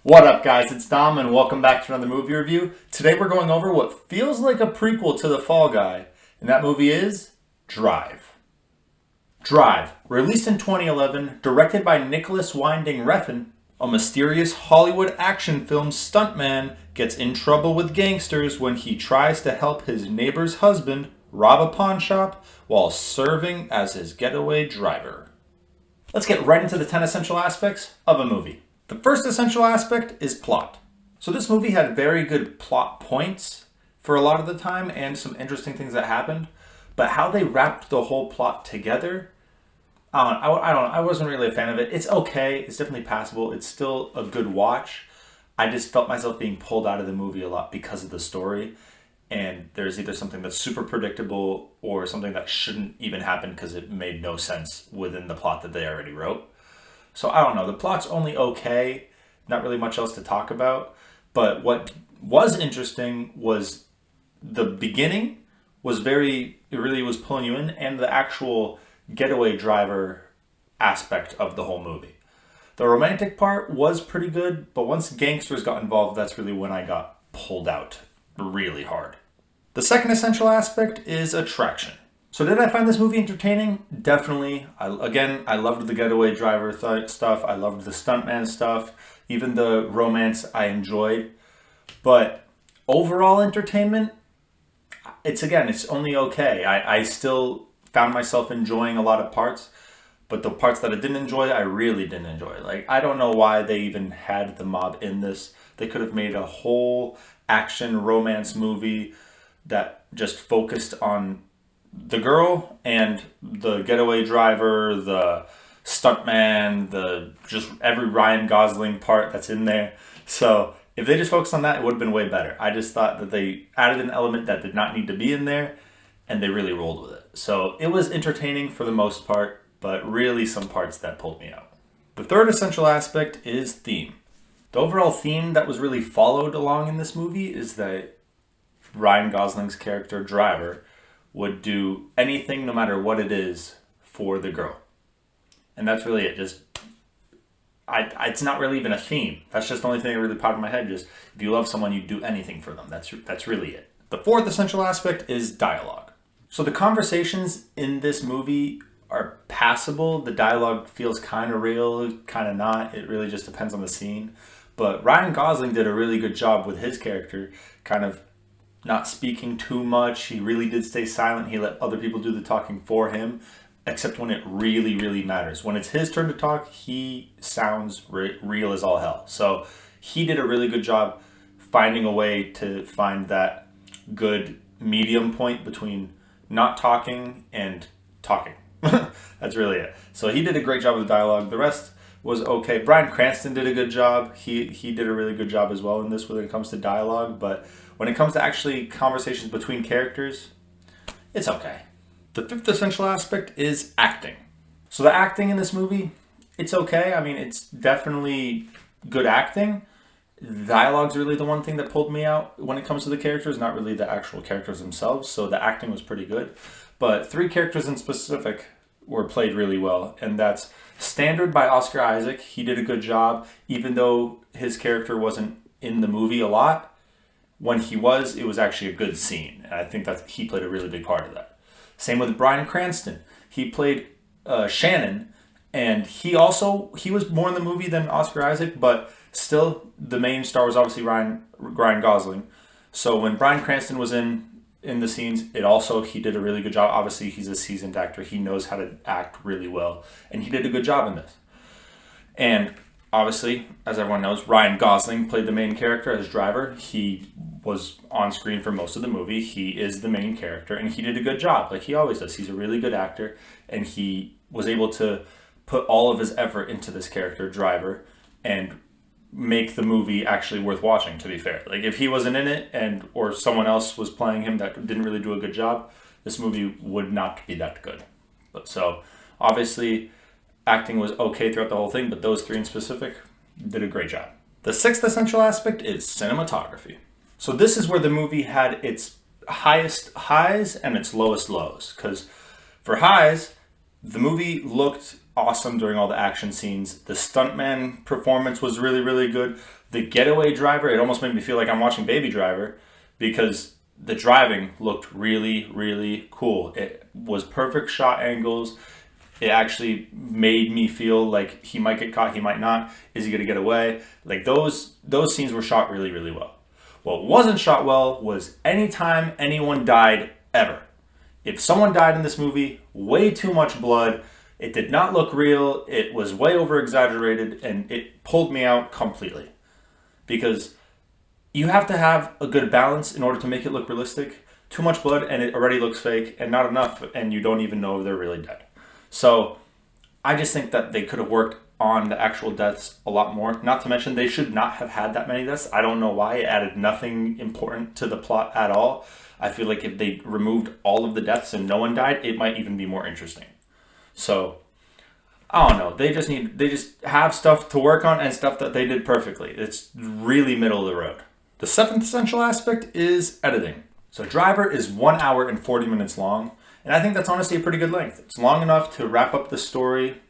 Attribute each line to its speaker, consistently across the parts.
Speaker 1: What up, guys? It's Dom, and welcome back to another movie review. Today we're going over what feels like a prequel to The Fall Guy, and that movie is Drive. Drive, released in 2011, directed by Nicholas Winding Refn, a mysterious Hollywood action film stuntman gets in trouble with gangsters when he tries to help his neighbor's husband rob a pawn shop while serving as his getaway driver. Let's get right into the 10 essential aspects of a movie. The first essential aspect is plot. So this movie had very good plot points for a lot of the time and some interesting things that happened, but how they wrapped the whole plot together, I wasn't really a fan of it. It's okay. It's definitely passable. It's still a good watch. I just felt myself being pulled out of the movie a lot because of the story. And there's either something that's super predictable or something that shouldn't even happen because it made no sense within the plot that they already wrote. So I don't know. The plot's only okay. Not really much else to talk about. But what was interesting was the beginning was it really was pulling you in, and the actual getaway driver aspect of the whole movie. The romantic part was pretty good, but once gangsters got involved, that's really when I got pulled out really hard. The second essential aspect is attraction. So did I find this movie entertaining? Definitely. I loved the getaway driver stuff. I loved the stuntman stuff. Even the romance I enjoyed. But overall entertainment, it's only okay. I still found myself enjoying a lot of parts. But the parts that I didn't enjoy, I really didn't enjoy. Like, I don't know why they even had the mob in this. They could have made a whole action romance movie that just focused on the girl and the getaway driver, the stuntman, just every Ryan Gosling part that's in there. So if they just focused on that, it would have been way better. I just thought that they added an element that did not need to be in there, and they really rolled with it. So it was entertaining for the most part, but really some parts that pulled me out. The third essential aspect is theme. The overall theme that was really followed along in this movie is that Ryan Gosling's character, Driver, would do anything, no matter what it is, for the girl. And that's really it. It's not really even a theme. That's just the only thing that really popped in my head. Just, if you love someone, you do anything for them. That's really it. The fourth essential aspect is dialogue. So the conversations in this movie are passable. The dialogue feels kind of real, kind of not. It really just depends on the scene. But Ryan Gosling did a really good job with his character, kind of not speaking too much. He really did stay silent. He let other people do the talking for him, except when it really, really matters. When it's his turn to talk, he sounds real as all hell. So he did a really good job finding a way to find that good medium point between not talking and talking. That's really it. So he did a great job with the dialogue. The rest was okay. Bryan Cranston did a good job. He did a really good job as well in this when it comes to dialogue. But when it comes to actually conversations between characters, it's okay. The fifth essential aspect is acting. So the acting in this movie, it's okay. I mean, it's definitely good acting. Dialogue's really the one thing that pulled me out when it comes to the characters, not really the actual characters themselves. So the acting was pretty good. But three characters in specific were played really well, and that's Standard by Oscar Isaac. He did a good job, even though his character wasn't in the movie a lot. When he was, it was actually a good scene, and I think that he played a really big part of that. Same with Bryan Cranston. He played Shannon, and he was more in the movie than Oscar Isaac, but still the main star was obviously Ryan Gosling. So when Bryan Cranston was in the scenes, he did a really good job. Obviously, he's a seasoned actor. He knows how to act really well, and he did a good job in this. And obviously, as everyone knows, Ryan Gosling played the main character as Driver. He was on screen for most of the movie. He is the main character, and he did a good job, like he always does. He's a really good actor, and he was able to put all of his effort into this character, Driver, and make the movie actually worth watching, to be fair. Like, if he wasn't in it or someone else was playing him that didn't really do a good job, this movie would not be that good. But so obviously acting was okay throughout the whole thing, but those three in specific did a great job. The sixth essential aspect is cinematography. So this is where the movie had its highest highs and its lowest lows, because for highs, the movie looked awesome during all the action scenes. The stuntman performance was really, really good. The Getaway Driver, it almost made me feel like I'm watching Baby Driver because the driving looked really, really cool. It was perfect shot angles. It actually made me feel like he might get caught, he might not. Is he going to get away? Like those scenes were shot really, really well. What wasn't shot well was anytime anyone died ever. If someone died in this movie, way too much blood. It did not look real. It was way over exaggerated, and it pulled me out completely. Because you have to have a good balance in order to make it look realistic. Too much blood and it already looks fake, and not enough and you don't even know if they're really dead. So I just think that they could have worked on the actual deaths a lot more. Not to mention they should not have had that many deaths. I don't know why. It added nothing important to the plot at all. I feel like if they removed all of the deaths and no one died, it might even be more interesting. So I don't know. They just have stuff to work on and stuff that they did perfectly. It's really middle of the road. The seventh essential aspect is editing. So Driver is 1 hour and 40 minutes long, and I think that's honestly a pretty good length. It's long enough to wrap up the story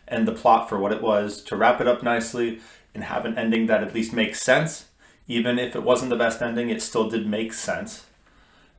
Speaker 1: and the plot for what it was, to wrap it up nicely and have an ending that at least makes sense. Even if it wasn't the best ending, it still did make sense.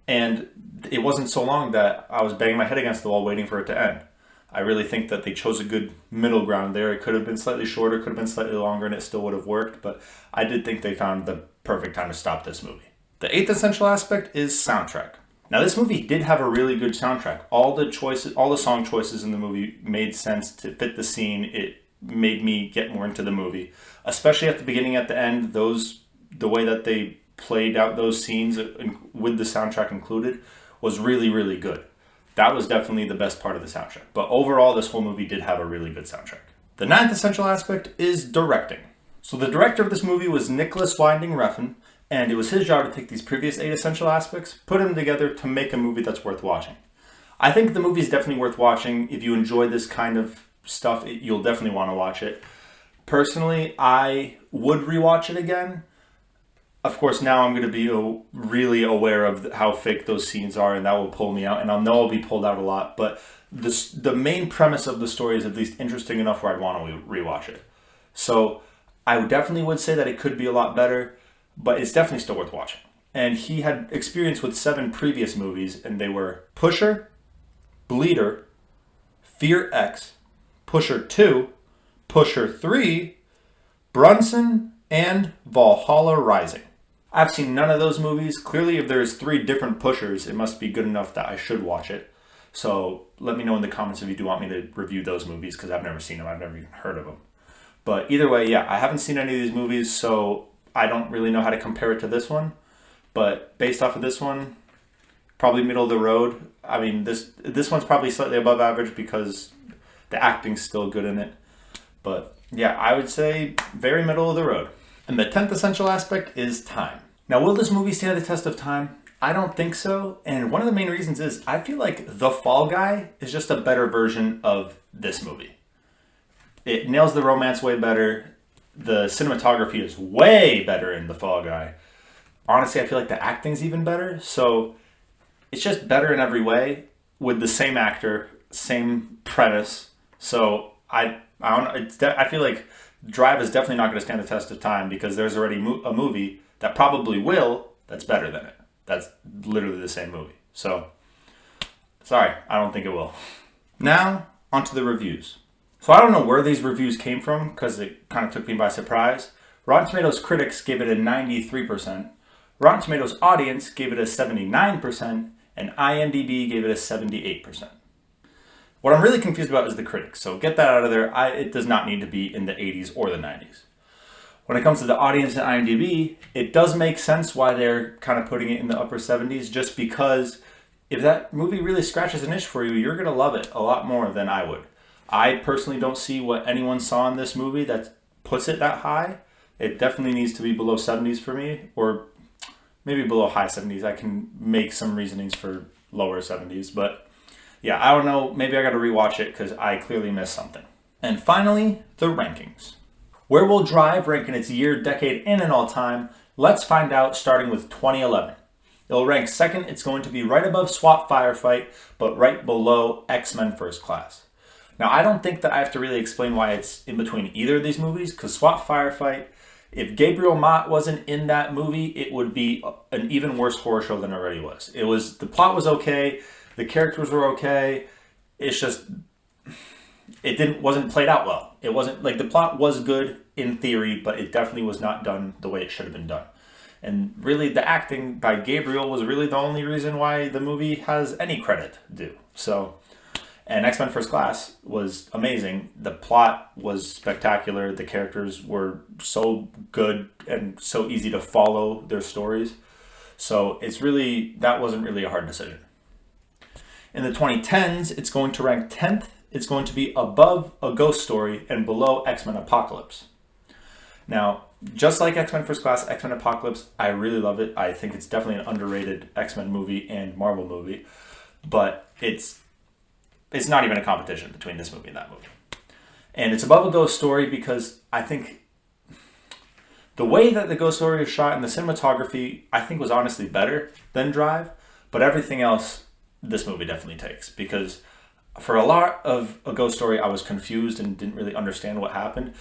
Speaker 1: And it wasn't so long that I was banging my head against the wall waiting for it to end. I really think that they chose a good middle ground there. It could have been slightly shorter, could have been slightly longer, and it still would have worked, but I did think they found the perfect time to stop this movie. The eighth essential aspect is soundtrack. Now, this movie did have a really good soundtrack. All the song choices in the movie made sense to fit the scene. It made me get more into the movie, especially at the beginning, at the end. The way that they played out those scenes with the soundtrack included was really, really good. That was definitely the best part of the soundtrack. But overall, this whole movie did have a really good soundtrack. The ninth essential aspect is directing. So the director of this movie was Nicholas Winding Refn, and it was his job to take these previous 8 essential aspects, put them together to make a movie that's worth watching. I think the movie is definitely worth watching. If you enjoy this kind of stuff, you'll definitely want to watch it. Personally, I would rewatch it again. Of course, now I'm going to be really aware of how fake those scenes are, and that will pull me out, and I'll know I'll be pulled out a lot, but the main premise of the story is at least interesting enough where I'd want to rewatch it. So I definitely would say that it could be a lot better, but it's definitely still worth watching. And he had experience with 7 previous movies, and they were Pusher, Bleeder, Fear X, Pusher 2, Pusher 3, Brunson, and Valhalla Rising. I've seen none of those movies. Clearly, if there's 3 different Pushers, it must be good enough that I should watch it. So let me know in the comments if you do want me to review those movies, because I've never seen them. I've never even heard of them. But either way, yeah, I haven't seen any of these movies, so I don't really know how to compare it to this one. But based off of this one, probably middle of the road. I mean, this one's probably slightly above average because the acting's still good in it. But yeah, I would say very middle of the road. And the 10th essential aspect is time. Now, will this movie stand the test of time? I don't think so. And one of the main reasons is I feel like The Fall Guy is just a better version of this movie. It nails the romance way better. The cinematography is way better in The Fall Guy. Honestly, I feel like the acting's even better. So it's just better in every way with the same actor, same premise. So I don't know. I feel like Drive is definitely not going to stand the test of time because there's already a movie that probably will that's better than it. That's literally the same movie. So, sorry, I don't think it will. Now, onto the reviews. So I don't know where these reviews came from because it kind of took me by surprise. Rotten Tomatoes critics gave it a 93%. Rotten Tomatoes audience gave it a 79%. And IMDb gave it a 78%. What I'm really confused about is the critics. So get that out of there. It does not need to be in the 80s or the 90s. When it comes to the audience and IMDb, it does make sense why they're kind of putting it in the upper 70s, just because if that movie really scratches an itch for you, you're going to love it a lot more than I would. I personally don't see what anyone saw in this movie that puts it that high. It definitely needs to be below 70s for me, or maybe below high 70s. I can make some reasonings for lower 70s, but yeah, I don't know. Maybe I got to rewatch it because I clearly missed something. And finally, the rankings. Where will Drive rank in its year, decade, and in all time? Let's find out, starting with 2011. It'll rank second. It's going to be right above SWAT Firefight, but right below X-Men First Class. Now, I don't think that I have to really explain why it's in between either of these movies, because SWAT Firefight If Gabriel Mott wasn't in that movie, it would be an even worse horror show than it already was. The plot was okay, the characters were okay. It's just wasn't played out well. It wasn't like the plot was good in theory, but it definitely was not done the way it should have been done. And really, the acting by Gabriel was really the only reason why the movie has any credit due. So, and X-Men First Class was amazing. The plot was spectacular. The characters were so good and so easy to follow their stories. So that wasn't really a hard decision. In the 2010s, it's going to rank 10th. It's going to be above A Ghost Story and below X-Men Apocalypse. Now, just like X-Men First Class, X-Men Apocalypse, I really love it. I think it's definitely an underrated X-Men movie and Marvel movie. But it's not even a competition between this movie and that movie. And it's above A Ghost Story because I think the way that The Ghost Story is shot and the cinematography, I think was honestly better than Drive. But everything else, this movie definitely takes. Because for a lot of A Ghost Story, I was confused and didn't really understand what happened.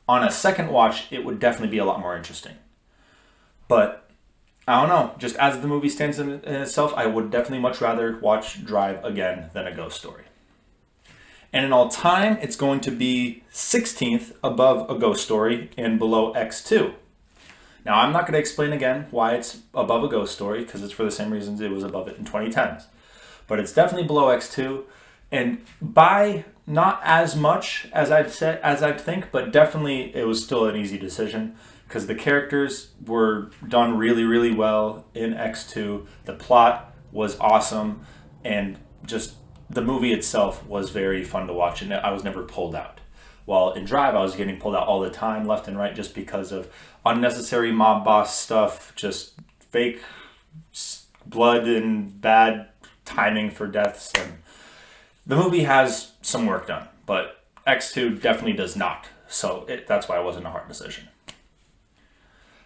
Speaker 1: On a second watch, it would definitely be a lot more interesting. But I don't know. Just as the movie stands in itself, I would definitely much rather watch Drive again than A Ghost Story. And in all time, it's going to be 16th above A Ghost Story and below X2. Now, I'm not going to explain again why it's above A Ghost Story, because it's for the same reasons it was above it in 2010s. But it's definitely below X2, and by not as much as I'd think, but definitely it was still an easy decision because the characters were done really, really well in X2. The plot was awesome, and just the movie itself was very fun to watch, and I was never pulled out. While in Drive, I was getting pulled out all the time, left and right, just because of unnecessary mob boss stuff, just fake blood and bad timing for deaths. And the movie has some work done, but X2 definitely does not. So that's why it wasn't a hard decision.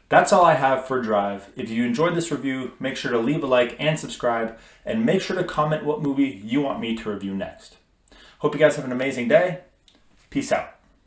Speaker 1: That's all I have for Drive. If you enjoyed this review, make sure to leave a like and subscribe, and make sure to comment what movie you want me to review next. Hope you guys have an amazing day. Peace out.